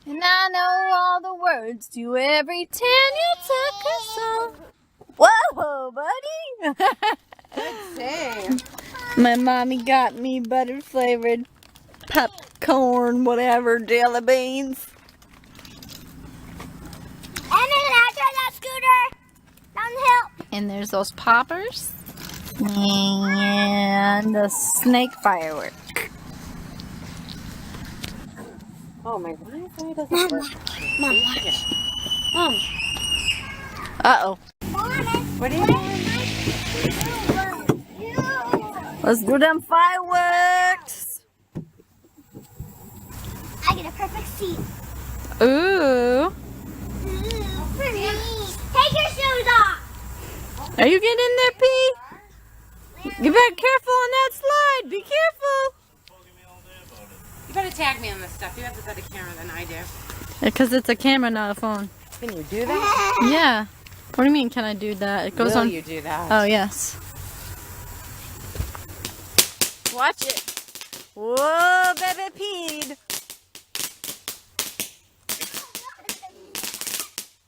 And I know all the words to every Tanya Tucker song. Whoa, buddy! Good save. My mommy got me butter flavored popcorn, whatever, jelly beans. And then after that scooter down the hill. And there's those poppers. And the snake firework. Oh my Wi-Fi doesn't work. Mom. Uh-oh. What are you doing? Let's do them fireworks. I get a perfect seat. Ooh. For me. Take your shoes off. Are you getting in there, P? You better careful on that slide. Be careful. You better tag me on this stuff. You have a better camera than I do. Because it's a camera, not a phone. Can you do that? Yeah. What do you mean, can I do that? It goes Will on. you do that? Oh, yes. Watch it. Whoa, baby peed.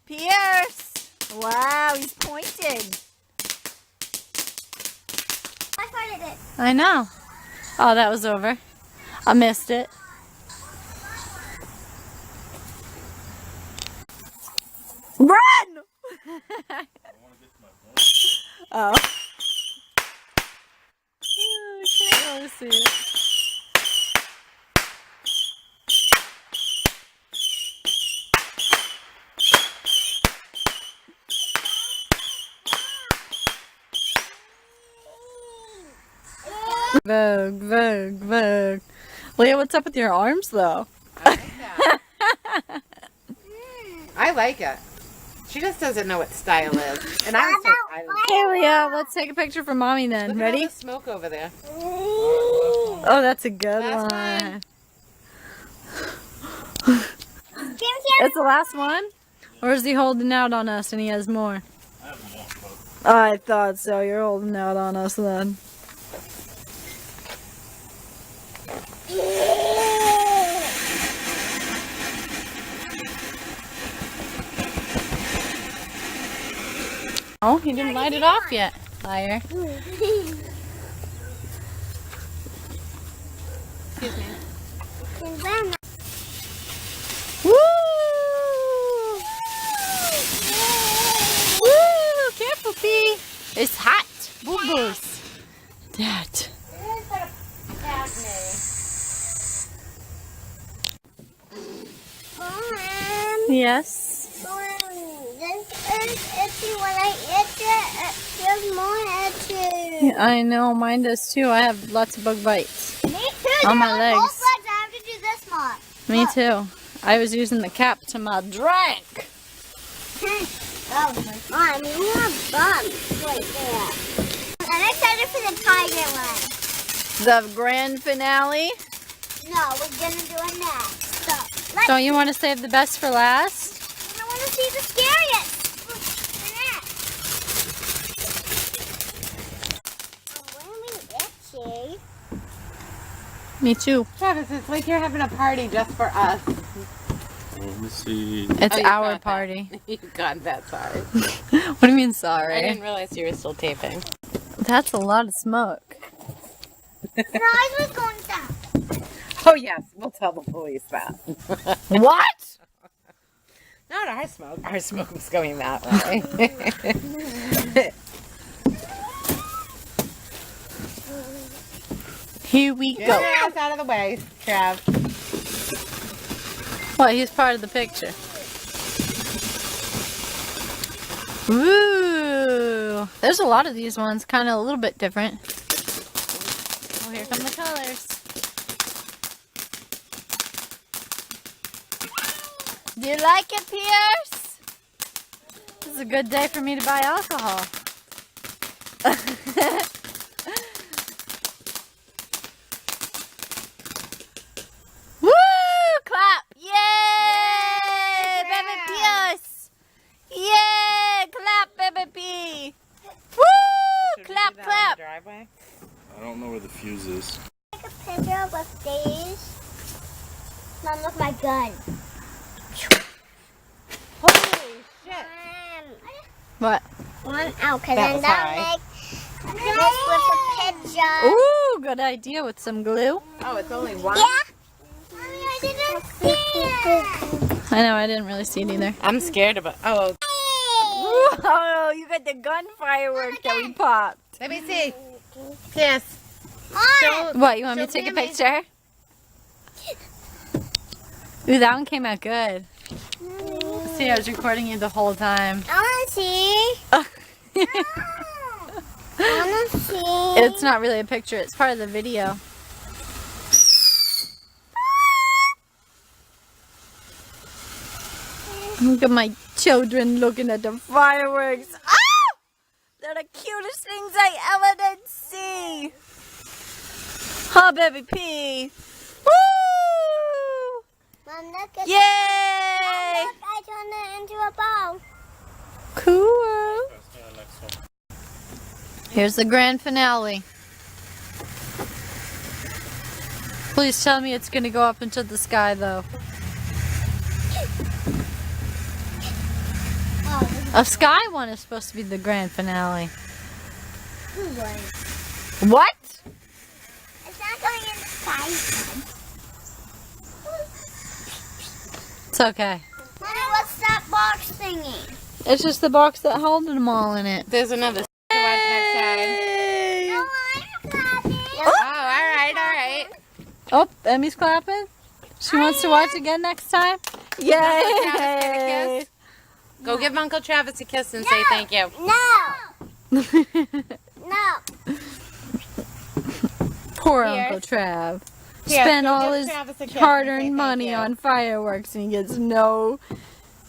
Pierce. Wow, he's pointed. I started it. I know. Oh, that was over. I missed it. Run! Oh. I can't really see it. Vogue, Vogue, Vogue. Leah, what's up with your arms though? I like that. I like it. She just doesn't know what style is. And I was so excited. Okay, Leah, let's take a picture for mommy then. Look at Ready? all the smoke over there. Oh, that's a good Last one. one. That's the last one? Or is he holding out on us and he has more? I thought so. You're holding out on us then. Oh, he didn't light it off yet. Liar. Excuse me. Woo! Woo! Careful, P. It's hot. Boo-boos. That. Yes. This is itchy. When I itch it, it feels more itchy. Yeah, I know. Mine does too. I have lots of bug bites. Me too. On my Both legs. legs. I have to do this much. Me too. I was using the cap to my drink. Oh my god, you have bumps right there. I'm excited for the tiger one. The grand finale. No, we're gonna do it next. So, let's Don't you want to save the best for last? I want to see the scariest. Oh, really itchy. Me too. Travis, it's like you're having a party just for us. Let me see. It's Oh, you our got party. That. You got that, sorry. What do you mean I sorry? didn't realize you were still taping. That's a lot of smoke. The noise was going down. Oh yes, we'll tell the police that. What? Not our smoke. Our smoke was going that way. Here we Get go. your ass out of the way, Trav. Well, he's part of the picture. Ooh. There's a lot of these ones, kind of a little bit different. Oh, here come the colors. Do you like it, Pierce? This is a good day for me to buy alcohol. Woo! Clap! Yay! Baby Pierce! Yay! Clap, baby P! Woo! Clap, clap! Driveway. I don't know where the fuse is. Take a picture with these. Mom, look my gun. Holy shit. What? One out, because That then was that high. makes this with a pigeon. Ooh, good idea with some glue. Oh, it's only one? Yeah. Mommy, I didn't see it. I know, I didn't really see it either. I'm scared about. Oh, Oh, you got the gun firework that we popped. let me see. Kiss. Show- What, you want me to show take a Tammy. picture? Ooh, that one came out good. See, I was recording you the whole time. I want to see. I want to see. It's not really a picture, it's part of the video. Look at my children looking at the fireworks. Oh! They're the cutest things I ever did see. Huh, baby P? Woo! Mom, look at Yay! Look, I turned it into a ball. Cool. Here's the grand finale. Please tell me it's gonna go up into the sky though. A sky one is supposed to be the grand finale. What? It's not going in the sky. It's okay. Mommy, what's that box thingy? It's just the box that held them all in it. There's another to watch next time. Yay! No, I'm clapping. Oh, all right. Oh, Emmy's clapping. She wants to watch again next time. Travis get a Yay! kiss? Go give Uncle Travis a kiss and say thank you. No. No. Poor Here. Uncle Trav. Here, Spent go all give his Travis a kiss and say hard-earned thank money you. on fireworks and he gets no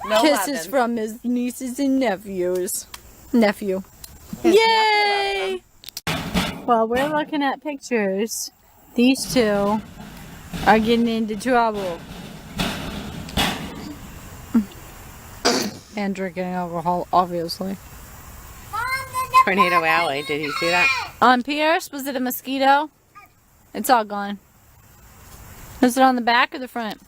No kisses lovin'. from his nieces and nephews. Nephew. His Yay! While we're looking at pictures, these two are getting into trouble. And drinking alcohol, obviously. Tornado Alley. Did you see that? On Pierce, was it a mosquito? It's all gone. Was it on the back or the front?